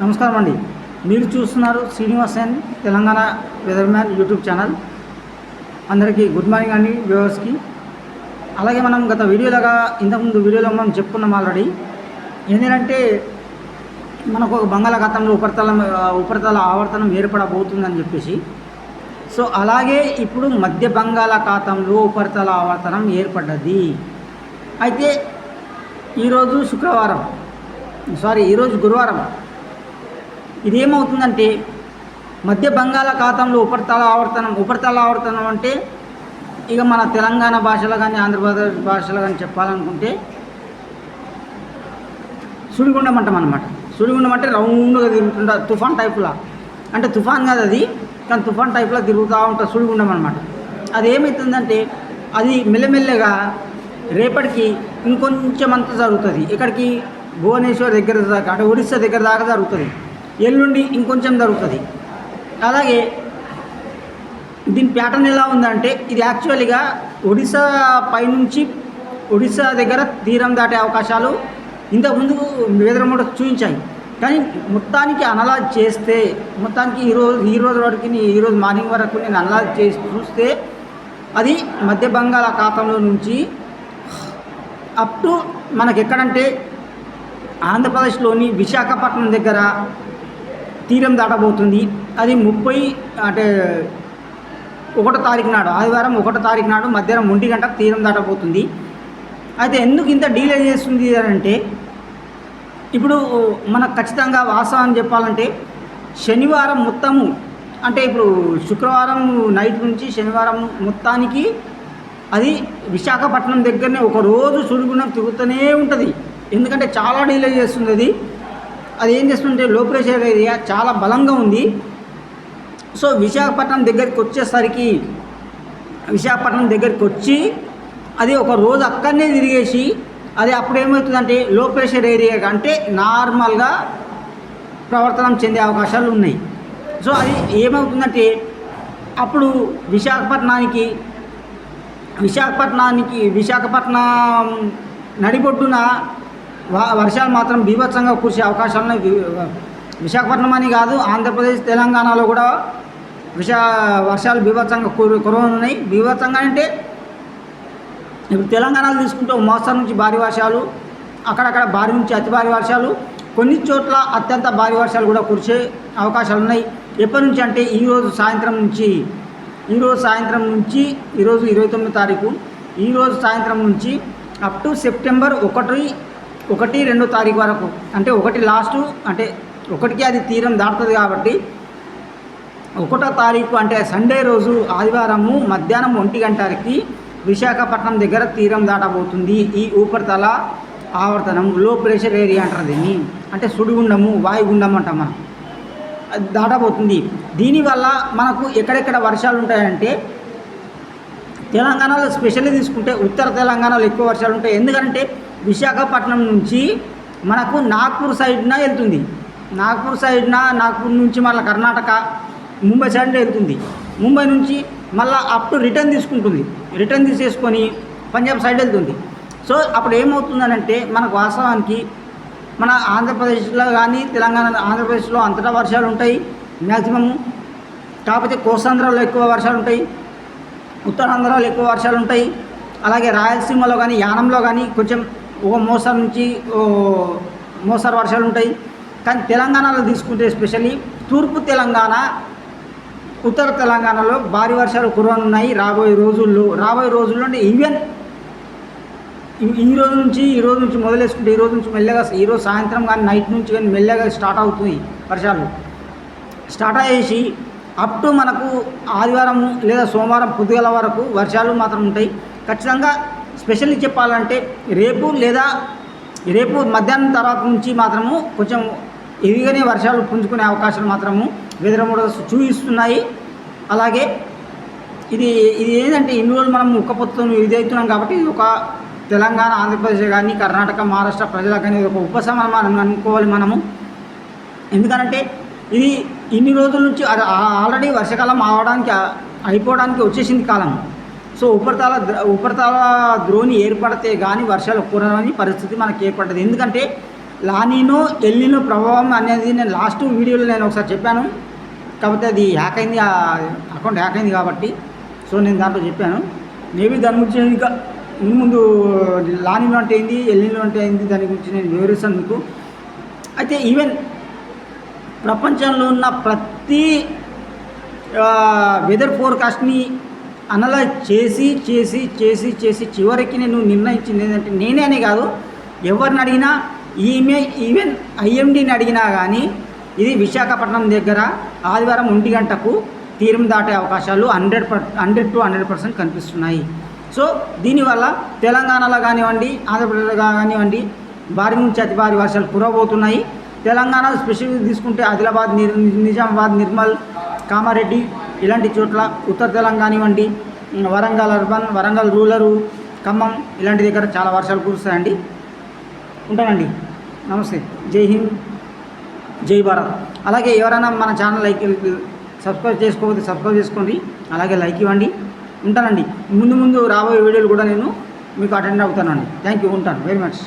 నమస్కారం అండి. మీరు చూస్తున్నారు Srinivasan Telangana weatherman YouTube channel. అందరికీ గుడ్ మార్నింగ్ అండి వ్యూవర్స్కి. అలాగే మనం గత వీడియోలాగా ఇంతకుముందు వీడియోలో మనం చెప్పుకున్నాం ఆల్రెడీ. ఏంటంటే మనకు ఒక బంగాళాఖాతంలో ఉపరితల ఆవర్తనం ఏర్పడబోతుందని చెప్పేసి. సో అలాగే ఇప్పుడు మధ్య బంగాళాఖాతంలో ఉపరితల ఆవర్తనం ఏర్పడ్డది. అయితే ఈరోజు ఈరోజు గురువారం. ఇదేమవుతుందంటే మధ్య బంగాళాఖాతంలో ఉపరితల ఆవర్తనం అంటే ఇక మన తెలంగాణ భాషలో కానీ ఆంధ్రప్రదేశ్ భాషలో కానీ చెప్పాలనుకుంటే సుడిగుండం అంటాం అన్నమాట. సుడిగుండం అంటే రౌండ్గా తిరుగుతుంట తుఫాన్ టైపులా, అంటే తుఫాన్ కాదు అది, కానీ తుఫాన్ టైప్లో తిరుగుతూ ఉంటుంది సుడిగుండం అనమాట. అది ఏమవుతుందంటే అది మెల్లమెల్లగా రేపటికి ఇంకొంచెం అంత జరుగుతుంది. ఇక్కడికి భువనేశ్వర్ దగ్గర దాకా, అంటే ఒరిస్సా దగ్గర దాకా జరుగుతుంది. ఎల్లుండి ఇంకొంచెం జరుగుతుంది. అలాగే దీని ప్యాటర్న్ ఎలా ఉందంటే ఇది యాక్చువల్గా ఒడిశా పైనుంచి ఒడిశా దగ్గర తీరం దాటే అవకాశాలు ఇంతకుముందు వెదర్ మోడల్స్ చూపించాయి. కానీ మొత్తానికి అనలైజ్ చేస్తే, మొత్తానికి ఈరోజు వరకు ఈరోజు మార్నింగ్ వరకు నేను అనలైజ్ చేసి చూస్తే అది మధ్య బంగాళాఖాతంలో నుంచి అప్ టు మనకి ఎక్కడంటే ఆంధ్రప్రదేశ్లోని విశాఖపట్నం దగ్గర తీరం దాటబోతుంది. అది 1 తారీఖు నాడు, ఆదివారం 1 తారీఖు నాడు మధ్యాహ్నం 1 గంటకు తీరం దాటబోతుంది. అయితే ఎందుకు ఇంత డీలే చేస్తుంది అంటే ఇప్పుడు మనకు ఖచ్చితంగా వాస్తవం చెప్పాలంటే శనివారం మొత్తము, అంటే ఇప్పుడు శుక్రవారం నైట్ నుంచి శనివారం మొత్తానికి అది విశాఖపట్నం దగ్గరనే ఒక రోజు సుడిగుండం తిరుగుతూనే ఉంటుంది. ఎందుకంటే చాలా డీలే చేస్తుంది. అది ఏం చేస్తుంటే లో ప్రెషర్ ఏరియా చాలా బలంగా ఉంది. సో విశాఖపట్నం దగ్గరికి వచ్చి అది ఒక రోజు అక్కడనే తిరిగేసి అది అప్పుడు ఏమవుతుందంటే లో ప్రెషర్ ఏరియా అంటే నార్మల్గా ప్రవర్తనం చెందే అవకాశాలు ఉన్నాయి. సో అది ఏమవుతుందంటే అప్పుడు విశాఖపట్నం నడిబొడ్డున వర్షాలు మాత్రం బీభత్సంగా కురిసే అవకాశాలు ఉన్నాయి. విశాఖపట్నం అని కాదు, ఆంధ్రప్రదేశ్ తెలంగాణలో కూడా వర్షాలు బీభత్సంగా కురవనున్నాయి. బీభత్సంగా అంటే ఇప్పుడు తెలంగాణలో తీసుకుంటే మోస్తరు నుంచి భారీ వర్షాలు, అక్కడక్కడ భారీ నుంచి అతి భారీ వర్షాలు, కొన్ని చోట్ల అత్యంత భారీ వర్షాలు కూడా కురిసే అవకాశాలు ఉన్నాయి. ఎప్పటి నుంచి అంటే ఈరోజు సాయంత్రం నుంచి ఈరోజు 29 తారీఖు, ఈరోజు సాయంత్రం నుంచి అప్ టు సెప్టెంబర్ 1-2 తారీఖు వరకు, అంటే 1 లాస్టు, అంటే 1కి అది తీరం దాటుతుంది కాబట్టి 1వ తారీఖు అంటే సండే రోజు ఆదివారము మధ్యాహ్నం 1 గంటకి విశాఖపట్నం దగ్గర తీరం దాటబోతుంది. ఈ ఉపరితల ఆవర్తనం లో ప్రెషర్ ఏరియా అంటారు దీన్ని, అంటే సుడిగుండము, వాయుగుండం అంటాం మనం, అది దాటబోతుంది. దీనివల్ల మనకు ఎక్కడెక్కడ వర్షాలు ఉంటాయంటే తెలంగాణలో స్పెషల్లీ తీసుకుంటే ఉత్తర తెలంగాణలో ఎక్కువ వర్షాలు ఉంటాయి. ఎందుకంటే విశాఖపట్నం నుంచి మనకు నాగ్పూర్ సైడ్న వెళ్తుంది. నాగ్పూర్ నుంచి మళ్ళీ కర్ణాటక ముంబై సైడ్ వెళ్తుంది. ముంబై నుంచి మళ్ళీ అప్ టు రిటర్న్ తీసేసుకొని పంజాబ్ సైడ్ వెళ్తుంది. సో అప్పుడు ఏమవుతుందనంటే మనకు వాస్తవానికి మన ఆంధ్రప్రదేశ్లో కానీ ఆంధ్రప్రదేశ్లో అంతటా వర్షాలు ఉంటాయి మ్యాక్సిమము. కాకపోతే కోస్తాంధ్రలో ఎక్కువ వర్షాలు ఉంటాయి, ఉత్తరాంధ్రలో ఎక్కువ వర్షాలు ఉంటాయి. అలాగే రాయలసీమలో కానీ యానంలో కానీ కొంచెం ఒక మోస్తరు నుంచి మోస్తరు వర్షాలు ఉంటాయి. కానీ తెలంగాణలో తీసుకుంటే ఎస్పెషల్లీ తూర్పు తెలంగాణ, ఉత్తర తెలంగాణలో భారీ వర్షాలు కురవనున్నాయి రాబోయే రోజుల్లో. అంటే ఈవెన్ ఈ రోజు నుంచి మొదలేసుకుంటే ఈరోజు సాయంత్రం కానీ నైట్ నుంచి కానీ మెల్లగా స్టార్ట్ అవుతుంది. వర్షాలు స్టార్ట్ అయ్యేసి అప్ టు మనకు ఆదివారం లేదా సోమవారం పొద్దుగల వరకు వర్షాలు మాత్రం ఉంటాయి ఖచ్చితంగా. స్పెషల్లీ చెప్పాలంటే రేపు మధ్యాహ్నం తర్వాత నుంచి మాత్రము కొంచెం హెవీగానే వర్షాలు పుంజుకునే అవకాశాలు మాత్రము వెదర్ మోడల్స్ చూపిస్తున్నాయి. అలాగే ఇది ఏంటంటే ఇన్ని రోజులు మనం ఉక్కపోతతో ఇది అవుతున్నాం కాబట్టి ఇది ఒక తెలంగాణ, ఆంధ్రప్రదేశ్ కానీ కర్ణాటక, మహారాష్ట్ర ప్రజలకు కానీ ఒక ఉపశమనం అనుకోవాలి మనము. ఎందుకంటే ఇది ఇన్ని రోజుల నుంచి ఆల్రెడీ వర్షాకాలం అయిపోవడానికి వచ్చేసింది కాలం. సో ఉపరితల ద్రోణి ఏర్పడితే కానీ వర్షాలు కురవని పరిస్థితి మనకు ఏర్పడ్డది. ఎందుకంటే లానినో ఎల్నినో ప్రభావం అనేది నేను లాస్ట్ వీడియోలో నేను ఒకసారి చెప్పాను. కాకపోతే అది హ్యాక్ అయింది, ఆ అకౌంట్ హ్యాక్ అయింది కాబట్టి సో నేను దాంట్లో చెప్పాను. మేబీ దాని గురించి ఇంకా ముందు లానినో అంటే ఏంది, ఎల్నినో అంటే ఏంది దాని గురించి నేను వివరిస్తాను మీకు. అయితే ఈవెన్ ప్రపంచంలో ఉన్న ప్రతి వెదర్ ఫోర్కాస్ట్ని అనలైజ్ చేసి చేసి చేసి చేసి చివరికి నేను నిర్ణయించింది ఏంటంటే, నేనే అని కాదు ఎవరిని అడిగినా, ఈవెన్ ఐఎండీని అడిగినా కానీ ఇది విశాఖపట్నం దగ్గర ఆదివారం 1 గంటకు తీరం దాటే అవకాశాలు 100 to 100% కనిపిస్తున్నాయి. సో దీనివల్ల తెలంగాణలో కానివ్వండి, ఆంధ్రప్రదేశ్లో కానివ్వండి భారీ నుంచి అతి భారీ వర్షాలు కురవబోతున్నాయి. తెలంగాణ స్పెషల్గా తీసుకుంటే ఆదిలాబాద్, నిజామాబాద్, నిర్మల్, కామారెడ్డి ఇలాంటి చోట్ల, ఉత్తర తెలంగాణ కానివ్వండి, వరంగల్ అర్బన్, వరంగల్ రూరల్, ఖమ్మం ఇలాంటి దగ్గర చాలా వర్షాలు కురుస్తాయండి. ఉంటానండి. నమస్తే. జై హింద్, జై భారత్. అలాగే ఎవరైనా మన ఛానల్ సబ్స్క్రైబ్ చేసుకోకపోతే సబ్స్క్రైబ్ చేసుకోండి, అలాగే లైక్ ఇవ్వండి. ఉంటానండి. ముందు రాబోయే వీడియోలు కూడా నేను మీకు అటెండ్ అవుతానండి. Thank you. ఉంటాను వెరీ మచ్.